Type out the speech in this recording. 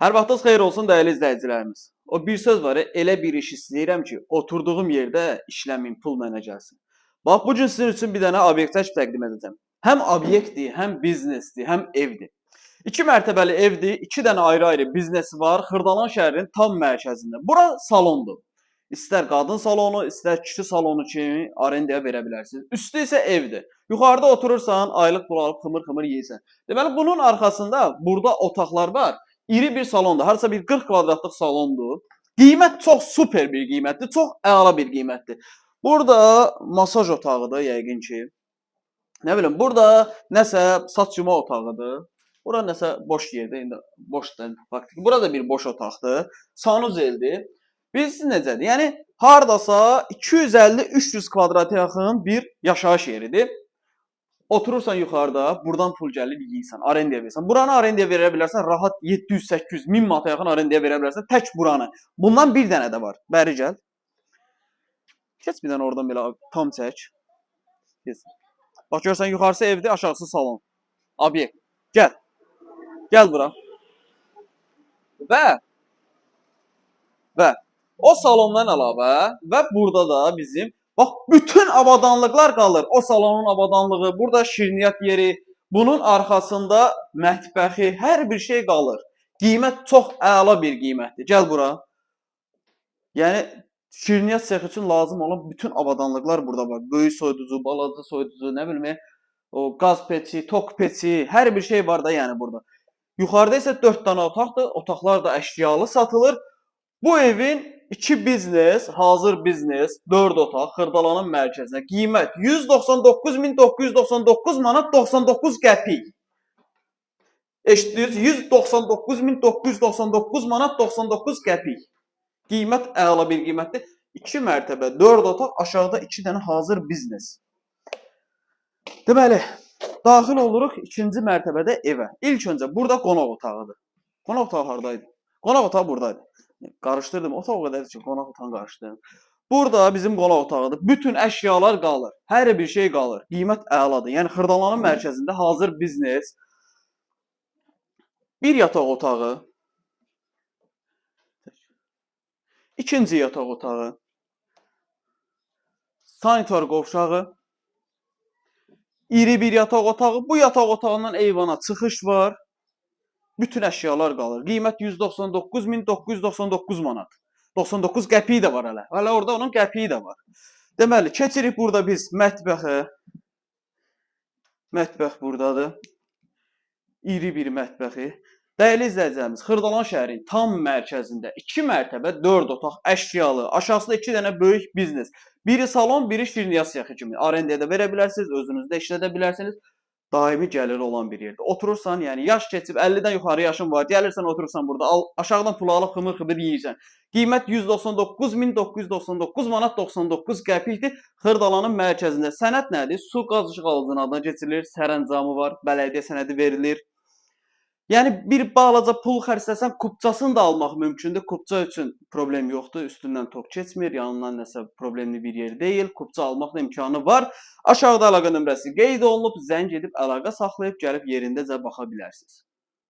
Hər vaxtınız xeyir olsun dəyərli izləyicilərimiz. O bir söz var, elə bir iş istəyirəm ki, oturduğum yerdə işləmim, pul mənə gəlsin. Bax, bu gün sizin üçün bir dənə obyekt çəkib təqdim edəcəm. Həm obyektdir, həm biznesdir, həm evdir. 2 mərtəbəli evdir, 2 dənə ayrı-ayrı biznesi var, Xırdalan şəhərinin tam mərkəzində. Bura salondur. İstər qadın salonu, istər kişi salonu kimi arendaya verə bilərsiniz. Üstü isə evdir. Yuxarıda oturursan, aylıq pul alıb xımır-xımır yeyirsən. Deməli, bunun arxasında burada otaqlar var. İri bir salondur. Harasa bir 40 kvadratlıq salondur. Qiymət çox super bir qiymətdir. Çox əla bir qiymətdir. Burada masaj otağıdır yəqin ki. Nə bilim, burada nəsə saç yuma otağıdır. Bura nəsə boş yerdir. İndi boşdur faktiki. Burada bir boş otaqdır. Sanuzeldir. Biz necədir? Yəni hardasa 250-300 kvadrata yaxın bir yaşayış yeridir. Oturursan yuxarıda, buradan pul gəlir yeyirsən, arendaya verirsən. Buranı arendaya verə bilərsən, rahat 700-800, 1000 manata yaxın arendaya verə bilərsən, tək buranı. Bundan bir dənə də var. Bəri gəl. Keç bir dənə oradan belə tam çək. Keç. Bax görsən yuxarısı evdir, aşağısı salon. Obyekt. Gəl. Gəl bura. Və o salondan əlavə və burada da bizim bax bütün avadanlıqlar qalır. O salonun avadanlığı, burada şirniyyat yeri, bunun arxasında mətbəxi, hər bir şey qalır. Qiymət çox əla bir qiymətdir. Gəl bura. Yəni şirniyyat sexi üçün lazım olan bütün avadanlıqlar burada var. Böyük soyuducu, balaca soyuducu, nə bilim, o qaz peçi, tok peçi, hər bir şey var da yəni burada. Yuxarıda isə 4 dənə otaqdır. Otaqlar da əşyalı satılır. Bu evin 2 biznes, hazır biznes, 4 otaq Xırdalanın mərkəzinə. Qiymət 199.999 manat 99 qəpik. Eşitdiniz? 199.999 manat 99 qəpik. Qiymət əla bir qiymətdir. 2 mərtəbə, 4 otaq, aşağıda 2 dənə hazır biznes. Deməli, daxil oluruq 2-ci mərtəbədə evə. İlk öncə burada qonaq otağıdır. Qonaq otağı hardaydı? Qonaq otağı buradaydı. Qarışdırdım. Otaq o qədərdir ki, qonaq otağını qarışdırdım. Burada bizim qonaq otağıdır. Bütün əşyalar qalır. Hər bir şey qalır. Qiymət əladır. Yəni Xırdalanın mərkəzində hazır biznes. Bir yataq otağı. İkinci yataq otağı. Sanitar qovşağı. İri bir yataq otağı. Bu yataq otağından eyvana çıxış var. Bütün əşyalar qalır. Qiymət 199.999 manat. 99 qəpiyi də var hələ. Hələ orada onun qəpiyi də var. Deməli, keçirik burada biz mətbəxə. Mətbəx buradadır. İri bir mətbəxi. Dəyərli izləyicilərimiz, Xırdalan şəhərin tam mərkəzində 2 mərtəbə, 4 otaq, əşyalı, aşağısında 2 dənə böyük biznes. Biri salon, biri şirniyyat sexi kimi. Arendaya da verə bilərsiniz, özünüzdə işlədə bilərsiniz. Daimi gəliri olan bir yerdə. Oturursan, yəni yaş keçib 50-dən yuxarı yaşın var, gəlirsən oturursan burada, aşağıdan pul alıb xımır-xımır yeyirsən. Qiymət 199.999 manat 99 qəpikdir. Xırdalanın mərkəzində. Sənəd nədir? Su qaz işıq alıcının adına keçirilir, sərəncamı var, bələdiyyə sənədi verilir. Yəni bir balaca pul xərcləsən, kupçasını da almaq mümkündür. Kupça üçün problem yoxdur. Üstündən tok keçmir, yanından nəsə problemli bir yer deyil. Kupça almaq da imkanı var. Aşağıda əlaqə nömrəsi qeyd olunub, zəng edib əlaqə saxlayıb gəlib yerindəcə baxa bilərsiniz.